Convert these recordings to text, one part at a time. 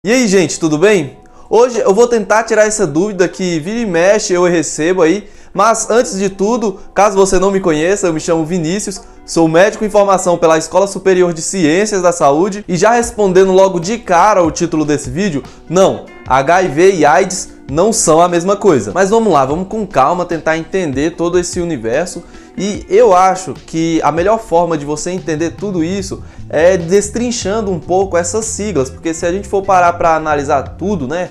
E aí, gente, tudo bem? Hoje eu vou tentar tirar essa dúvida que vira e mexe eu recebo aí, mas antes de tudo, caso você não me conheça, eu me chamo Vinícius, sou médico em formação pela Escola Superior de Ciências da Saúde e já respondendo logo de cara o título desse vídeo, não, HIV e AIDS não são a mesma coisa. Mas vamos lá, vamos com calma tentar entender todo esse universo e eu acho que a melhor forma de você entender tudo isso é destrinchando um pouco essas siglas, porque se a gente for parar para analisar tudo, né,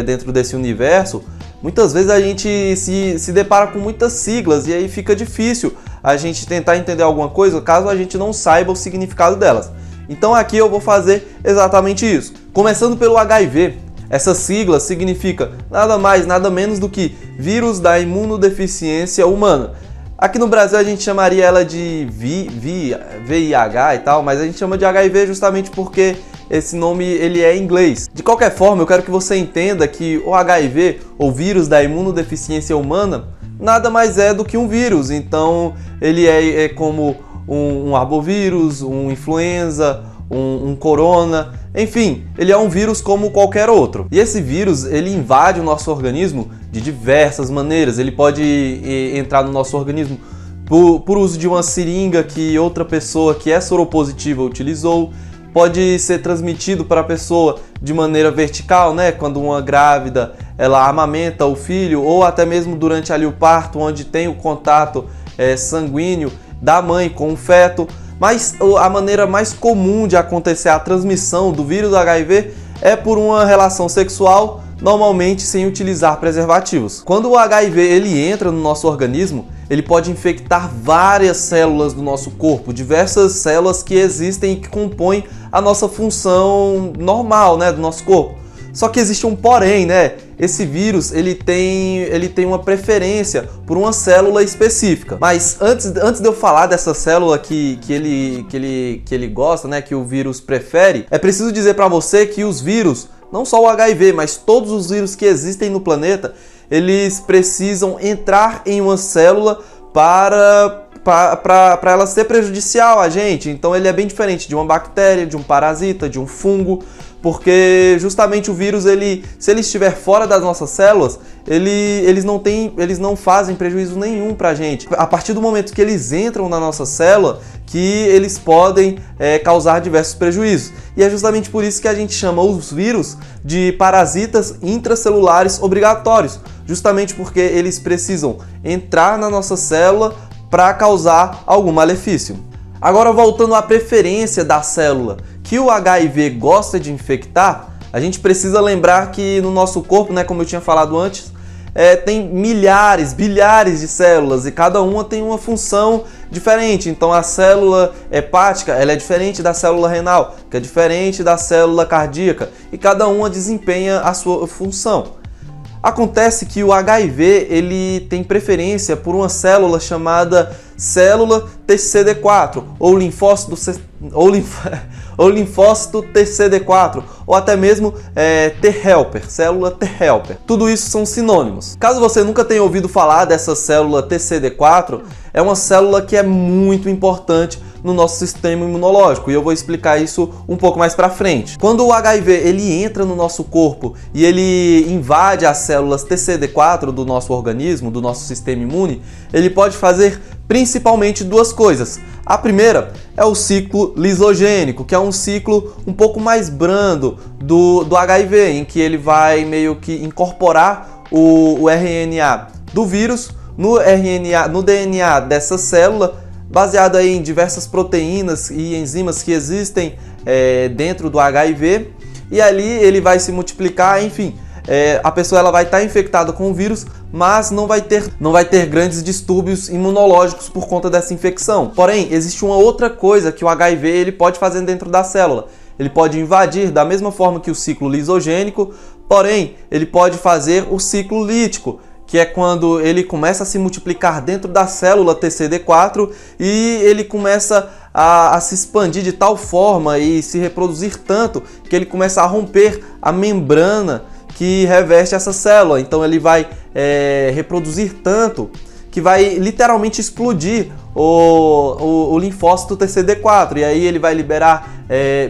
dentro desse universo, muitas vezes a gente se depara com muitas siglas e aí fica difícil a gente tentar entender alguma coisa caso a gente não saiba o significado delas. Então aqui eu vou fazer exatamente isso. Começando pelo HIV, essa sigla significa nada mais, nada menos do que vírus da imunodeficiência humana. Aqui no Brasil a gente chamaria ela de VIH e tal, mas a gente chama de HIV justamente porque esse nome ele é em inglês. De qualquer forma, eu quero que você entenda que o HIV, ou vírus da imunodeficiência humana, nada mais é do que um vírus. Então ele é como um arbovírus, um influenza, um corona, enfim, ele é um vírus como qualquer outro. E esse vírus, ele invade o nosso organismo de diversas maneiras. Ele pode entrar no nosso organismo por uso de uma seringa que outra pessoa que é soropositiva utilizou. Pode ser transmitido para a pessoa de maneira vertical, né? Quando uma grávida ela amamenta o filho, ou até mesmo durante ali o parto, onde tem o contato sanguíneo da mãe com o feto. Mas a maneira mais comum de acontecer a transmissão do vírus HIV é por uma relação sexual, normalmente sem utilizar preservativos. Quando o HIV ele entra no nosso organismo, ele pode infectar várias células do nosso corpo, diversas células que existem e que compõem a nossa função normal, né, do nosso corpo. Só que existe um porém, né? Esse vírus ele tem uma preferência por uma célula específica. Mas antes de eu falar dessa célula que ele gosta, né? Que o vírus prefere, é preciso dizer para você que os vírus, não só o HIV, mas todos os vírus que existem no planeta, eles precisam entrar em uma célula para ela ser prejudicial a gente. Então ele é bem diferente de uma bactéria, de um parasita, de um fungo, porque justamente o vírus, se ele estiver fora das nossas células, eles não fazem prejuízo nenhum pra gente. A partir do momento que eles entram na nossa célula, que eles podem causar diversos prejuízos. E é justamente por isso que a gente chama os vírus de parasitas intracelulares obrigatórios, justamente porque eles precisam entrar na nossa célula para causar algum malefício. Agora, voltando à preferência da célula que o HIV gosta de infectar, a gente precisa lembrar que no nosso corpo, né, como eu tinha falado antes, tem milhares, bilhares de células e cada uma tem uma função diferente. Então a célula hepática ela é diferente da célula renal, que é diferente da célula cardíaca, e cada uma desempenha a sua função. Acontece que o HIV ele tem preferência por uma célula chamada célula TCD4 ou linfócito TCD4 ou até mesmo T-helper, célula T-helper. Tudo isso são sinônimos. Caso você nunca tenha ouvido falar dessa célula TCD4, é uma célula que é muito importante no nosso sistema imunológico, e eu vou explicar isso um pouco mais para frente. Quando o HIV ele entra no nosso corpo e ele invade as células TCD4 do nosso organismo, do nosso sistema imune, ele pode fazer principalmente duas coisas. A primeira é o ciclo lisogênico, que é um ciclo um pouco mais brando do HIV, em que ele vai meio que incorporar o RNA do vírus no DNA dessa célula, baseado aí em diversas proteínas e enzimas que existem dentro do HIV, e ali ele vai se multiplicar, enfim. A pessoa ela vai estar infectada com o vírus, mas não vai ter grandes distúrbios imunológicos por conta dessa infecção. Porém, existe uma outra coisa que o HIV ele pode fazer dentro da célula. Ele pode invadir da mesma forma que o ciclo lisogênico, porém, ele pode fazer o ciclo lítico, que é quando ele começa a se multiplicar dentro da célula TCD4 e ele começa a se expandir de tal forma e se reproduzir tanto que ele começa a romper a membrana que reveste essa célula. Então ele vai reproduzir tanto que vai literalmente explodir o linfócito TCD4, e aí ele vai liberar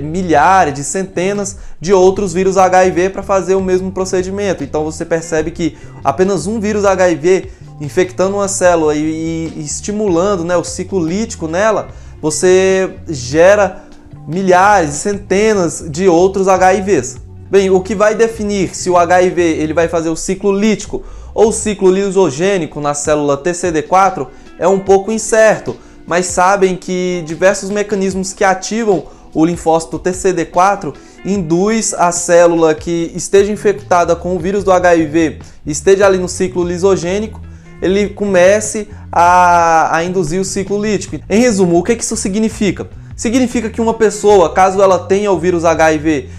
milhares, de centenas de outros vírus HIV para fazer o mesmo procedimento. Então você percebe que apenas um vírus HIV infectando uma célula e estimulando, né, o ciclo lítico nela, você gera milhares, centenas de outros HIVs. Bem, o que vai definir se o HIV ele vai fazer o ciclo lítico ou o ciclo lisogênico na célula TCD4 é um pouco incerto, mas sabem que diversos mecanismos que ativam o linfócito TCD4 induz a célula que esteja infectada com o vírus do HIV e esteja ali no ciclo lisogênico, ele comece a induzir o ciclo lítico. Em resumo, o que isso significa? Significa que uma pessoa, caso ela tenha o vírus HIV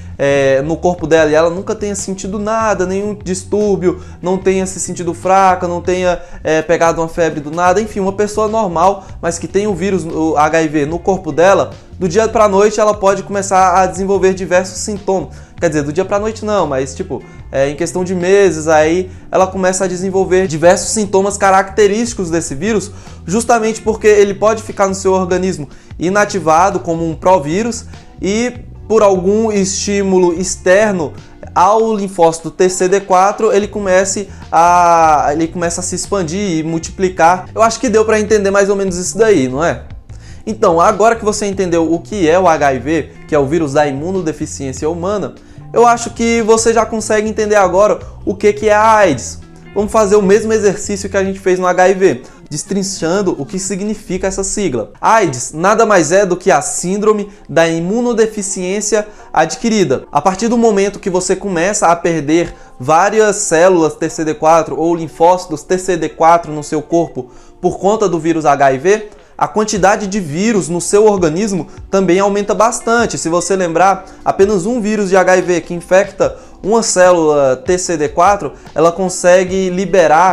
no corpo dela e ela nunca tenha sentido nada, nenhum distúrbio, não tenha se sentido fraca, não tenha pegado uma febre do nada, enfim, uma pessoa normal, mas que tem o vírus o HIV no corpo dela, do dia para a noite ela pode começar a desenvolver diversos sintomas. Quer dizer, do dia para a noite não, mas tipo, em questão de meses aí ela começa a desenvolver diversos sintomas característicos desse vírus, justamente porque ele pode ficar no seu organismo inativado como um provírus e por algum estímulo externo ao linfócito TCD4 ele começa a se expandir e multiplicar. Eu acho que deu para entender mais ou menos isso daí, não é? Então, agora que você entendeu o que é o HIV, que é o vírus da imunodeficiência humana, eu acho que você já consegue entender agora o que é a AIDS. Vamos fazer o mesmo exercício que a gente fez no HIV, destrinchando o que significa essa sigla. AIDS nada mais é do que a síndrome da imunodeficiência adquirida. A partir do momento que você começa a perder várias células TCD4 ou linfócitos TCD4 no seu corpo por conta do vírus HIV, a quantidade de vírus no seu organismo também aumenta bastante. Se você lembrar, apenas um vírus de HIV que infecta uma célula TCD4, ela consegue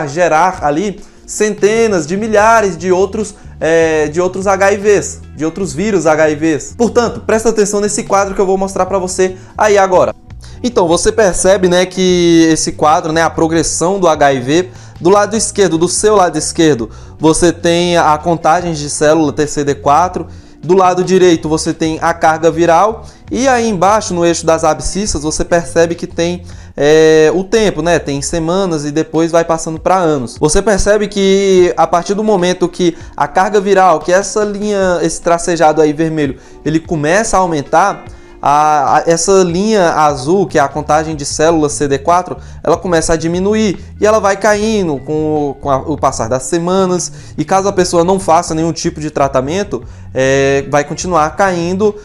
gerar ali centenas de milhares de outros HIVs, de outros vírus HIVs. Portanto, presta atenção nesse quadro que eu vou mostrar para você aí agora. Então, você percebe, né, que esse quadro, né, a progressão do HIV, do lado esquerdo, do seu lado esquerdo, você tem a contagem de célula TCD4, do lado direito você tem a carga viral e aí embaixo no eixo das abscissas você percebe que tem o tempo, né? Tem semanas e depois vai passando para anos. Você percebe que a partir do momento que a carga viral, que essa linha, esse tracejado aí vermelho, ele começa a aumentar, essa linha azul, que é a contagem de células CD4, ela começa a diminuir e ela vai caindo com o passar das semanas, e caso a pessoa não faça nenhum tipo de tratamento, vai continuar caindo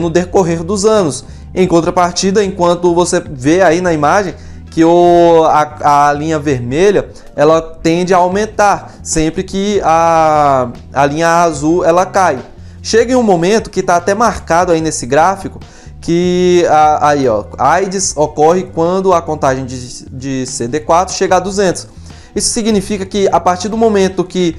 no decorrer dos anos. Em contrapartida, enquanto você vê aí na imagem que a linha vermelha ela tende a aumentar sempre que a linha azul ela cai. Chega em um momento que está até marcado aí nesse gráfico que AIDS ocorre quando a contagem de CD4 chega a 200. Isso significa que a partir do momento que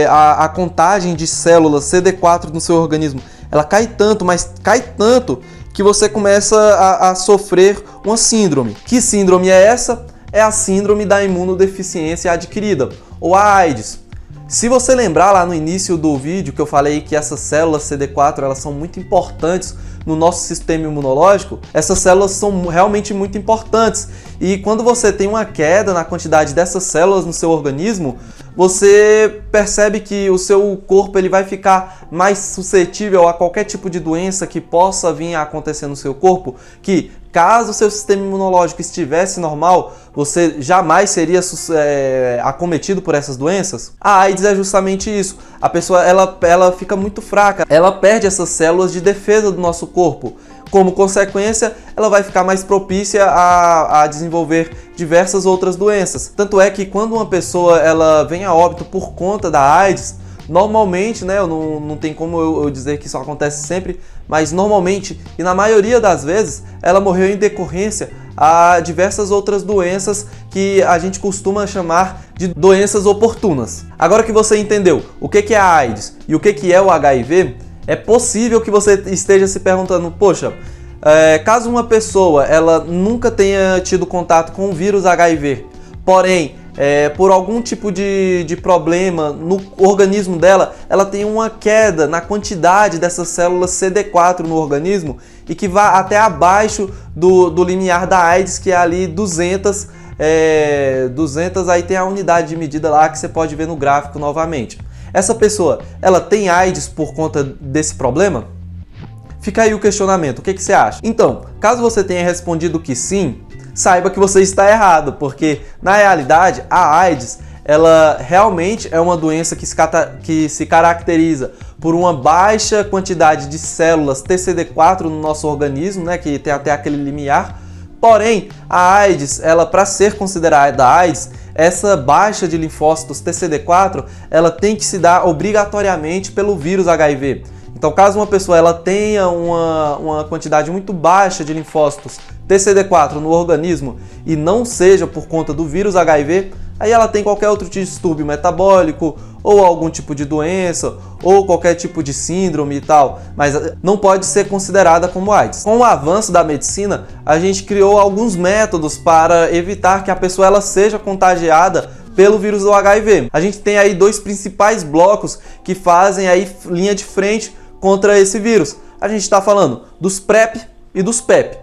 a contagem de células CD4 no seu organismo ela cai tanto, mas cai tanto que você começa a sofrer uma síndrome. Que síndrome é essa? É a síndrome da imunodeficiência adquirida, ou a AIDS. Se você lembrar lá no início do vídeo que eu falei que essas células CD4 elas são muito importantes no nosso sistema imunológico, essas células são realmente muito importantes. E quando você tem uma queda na quantidade dessas células no seu organismo, você percebe que o seu corpo ele vai ficar mais suscetível a qualquer tipo de doença que possa vir a acontecer no seu corpo, que caso o seu sistema imunológico estivesse normal, você jamais seria acometido por essas doenças. A AIDS é justamente isso. A pessoa ela fica muito fraca, ela perde essas células de defesa do nosso corpo. Como consequência, ela vai ficar mais propícia a desenvolver diversas outras doenças. Tanto é que quando uma pessoa ela vem a óbito por conta da AIDS, normalmente, né, não tem como eu dizer que isso acontece sempre, mas normalmente e na maioria das vezes ela morreu em decorrência a diversas outras doenças que a gente costuma chamar de doenças oportunas. Agora que você entendeu o que é a AIDS e o que é o HIV, é possível que você esteja se perguntando, poxa, caso uma pessoa ela nunca tenha tido contato com o vírus HIV, porém por algum tipo de problema no organismo dela, ela tem uma queda na quantidade dessas células CD4 no organismo e que vai até abaixo do limiar da AIDS, que é ali 200, aí tem a unidade de medida lá que você pode ver no gráfico novamente. Essa pessoa, ela tem AIDS por conta desse problema? Fica aí o questionamento, o que você acha? Então, caso você tenha respondido que sim, saiba que você está errado, porque na realidade a AIDS, ela realmente é uma doença que se caracteriza por uma baixa quantidade de células TCD4 no nosso organismo, né, que tem até aquele limiar. Porém, a AIDS, ela, para ser considerada AIDS, essa baixa de linfócitos TCD4, ela tem que se dar obrigatoriamente pelo vírus HIV. Então, caso uma pessoa ela tenha uma quantidade muito baixa de linfócitos TCD4 no organismo e não seja por conta do vírus HIV, aí ela tem qualquer outro distúrbio metabólico ou algum tipo de doença ou qualquer tipo de síndrome e tal, mas não pode ser considerada como AIDS. Com o avanço da medicina, a gente criou alguns métodos para evitar que a pessoa ela seja contagiada pelo vírus do HIV. A gente tem aí dois principais blocos que fazem aí linha de frente contra esse vírus. A gente está falando dos PrEP e dos PEP.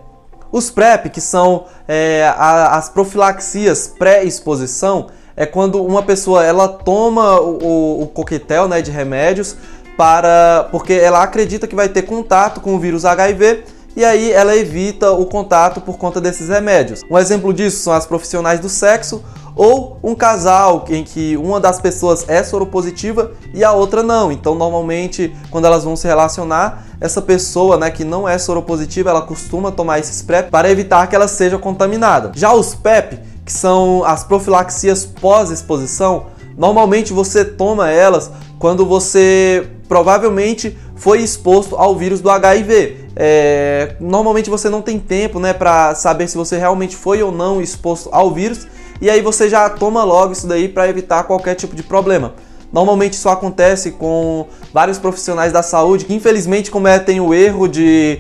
Os PrEP, que são as profilaxias pré-exposição, é quando uma pessoa ela toma o coquetel, né, de remédios porque ela acredita que vai ter contato com o vírus HIV e aí ela evita o contato por conta desses remédios. Um exemplo disso são as profissionais do sexo ou um casal em que uma das pessoas é soropositiva e a outra não. Então, normalmente, quando elas vão se relacionar, essa pessoa, né, que não é soropositiva, ela costuma tomar esses PrEP para evitar que ela seja contaminada. Já os PEP, que são as profilaxias pós-exposição, normalmente você toma elas quando você provavelmente foi exposto ao vírus do HIV. Normalmente você não tem tempo, né, para saber se você realmente foi ou não exposto ao vírus, e aí você já toma logo isso daí para evitar qualquer tipo de problema. Normalmente isso acontece com vários profissionais da saúde que infelizmente cometem o erro de,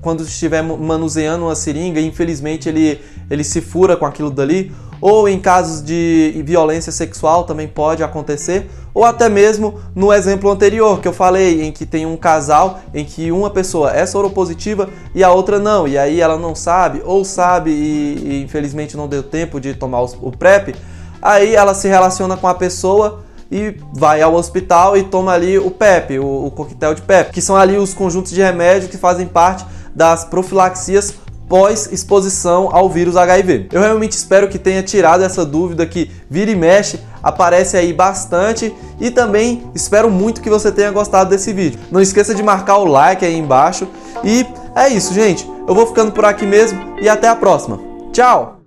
quando estiver manuseando uma seringa, infelizmente ele se fura com aquilo dali, ou em casos de violência sexual também pode acontecer, ou até mesmo no exemplo anterior que eu falei, em que tem um casal em que uma pessoa é soropositiva e a outra não, e aí ela não sabe, ou sabe e infelizmente não deu tempo de tomar o PrEP, aí ela se relaciona com a pessoa e vai ao hospital e toma ali o PEP, o coquetel de PEP, que são ali os conjuntos de remédio que fazem parte das profilaxias pós-exposição ao vírus HIV. Eu realmente espero que tenha tirado essa dúvida que vira e mexe, aparece aí bastante, e também espero muito que você tenha gostado desse vídeo. Não esqueça de marcar o like aí embaixo, e é isso, gente. Eu vou ficando por aqui mesmo e até a próxima. Tchau!